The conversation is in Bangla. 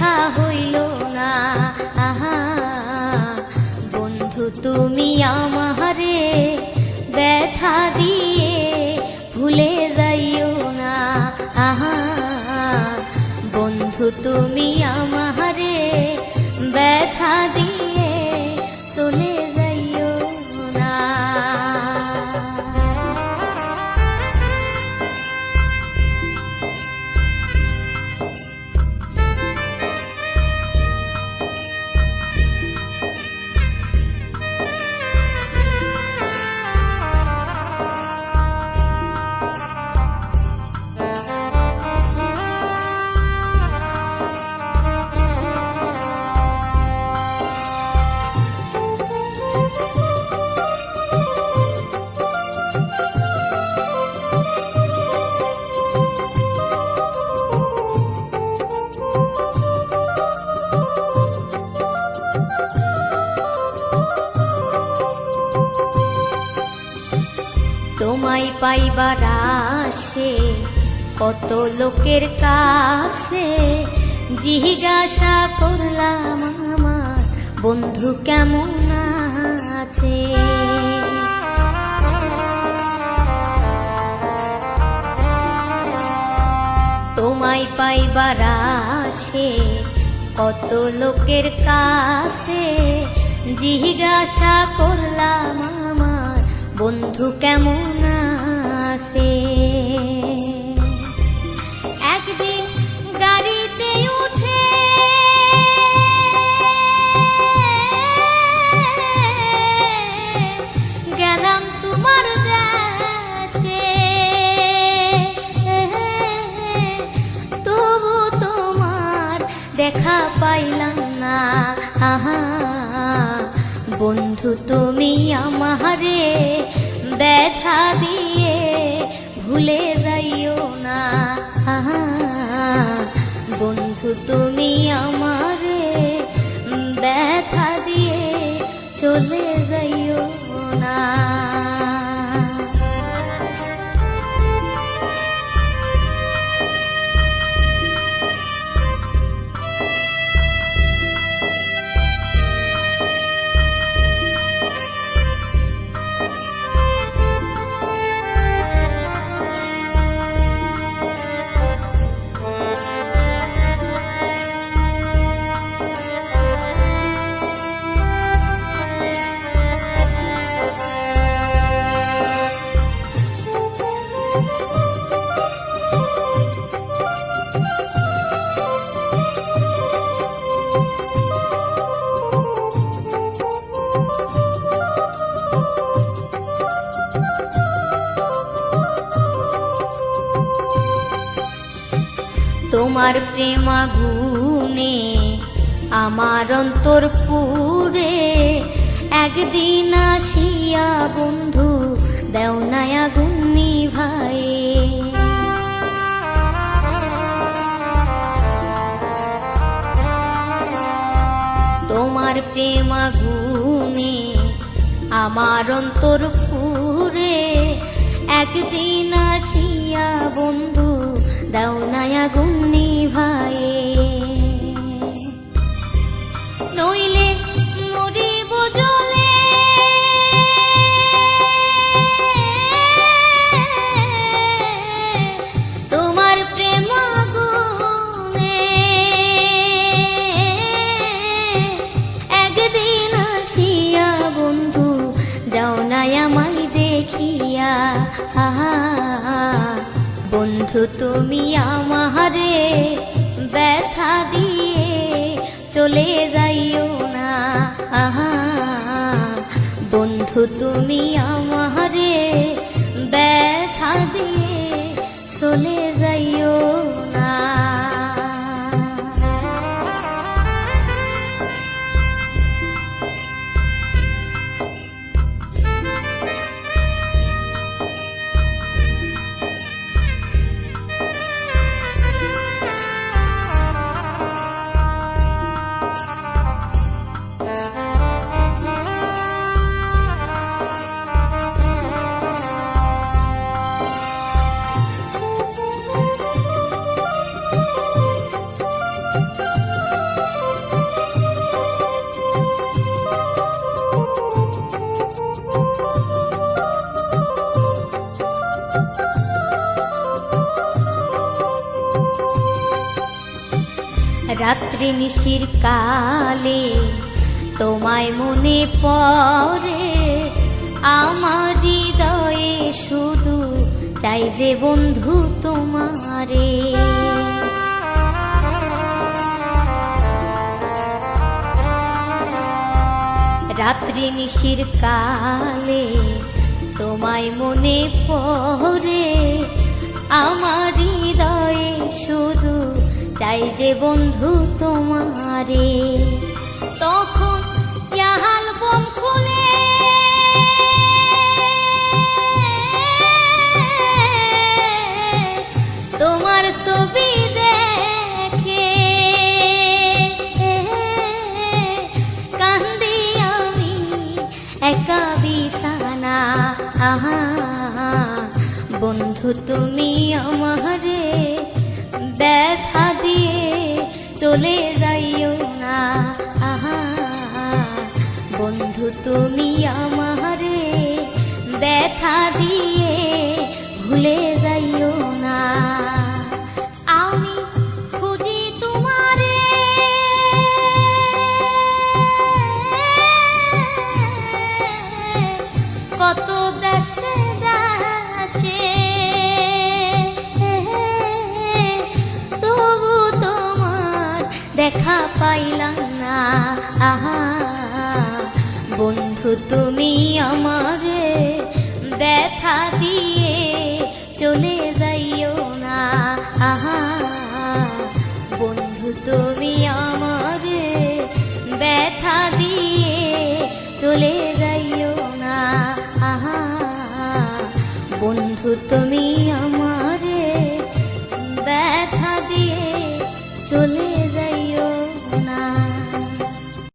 দেখা হইল না। আহা বন্ধু তুমি আমারে ব্যথা দিয়ে ভুলে যাইও না। আহা বন্ধু তুমি আমারে ব্যথা দিয়ে চলে যাইও না। তোমায় পাইবার আসে কত লোকের কাছে, জিজ্ঞাসা করলাম আমার বন্ধু কেমন আছে। তোমায় পাইবার আসে কত লোকের কাছে, জিজ্ঞাসা করলাম আমার বন্ধু কেমন আছে। একদিন গাড়িতে উঠে গেলাম তোমার দেশে, তবু তোমার দেখা পাইলাম না। আহা বন্ধু তুমি আমারে ব্যথা দিয়ে ভুলে যাইও না। আহা বন্ধু তুমি আমারে ব্যথা দিয়ে চলে যাইও না। তোমার প্রেম আগুনে আমার অন্তর পুরে, একদিন আসিয়া বন্ধু দেও না আগুন নিভায়ে। তোমার প্রেম আগুনে আমার অন্তর পুরে, একদিন আসিয়া বন্ধু দাও না আগুন নিভায়ে। নইলে মরিব জ্বলে তোমার প্রেম আগুনে, একদিন আসিয়া বন্ধু দাও না আমায় দেখিয়া। আহা বন্ধু তুমি আমারে ব্যথা দিয়ে চলে যাইও না। আহা বন্ধু তুমি আমারে ব্যথা দিয়ে চলে যাইও না। রাত্রি নিশির কালে তোমায় মনে পড়ে, আমার হৃদয়ে শুধু চাই যে বন্ধু তোমারে। রাত্রি নিশির কালে তোমায় মনে পড়ে, আমার হৃদয়ে শুধু চাই যে বন্ধু তোমারে। তখন অ্যালবাম খুলে তোমার ছবি দেখে কান্দি আমি একা বিছানা। আহা বন্ধু তুমি আমারে ব্যথা দিয়ে চলে যাইও না। আহা বন্ধু তুমি আমারে ব্যথা দিয়ে ভুলে যাইও না। আমি খুঁজি তোমারে কত দেশে দেশে, তবু তোমার দেখা পাইলাম না। আহা বন্ধু তুমি আমারে ব্যথা দিয়ে চলে যাইও না। আহা বন্ধু তুমি আমারে ব্যথা দিয়ে চলে যাইও না। আহা বন্ধু তুমি আমার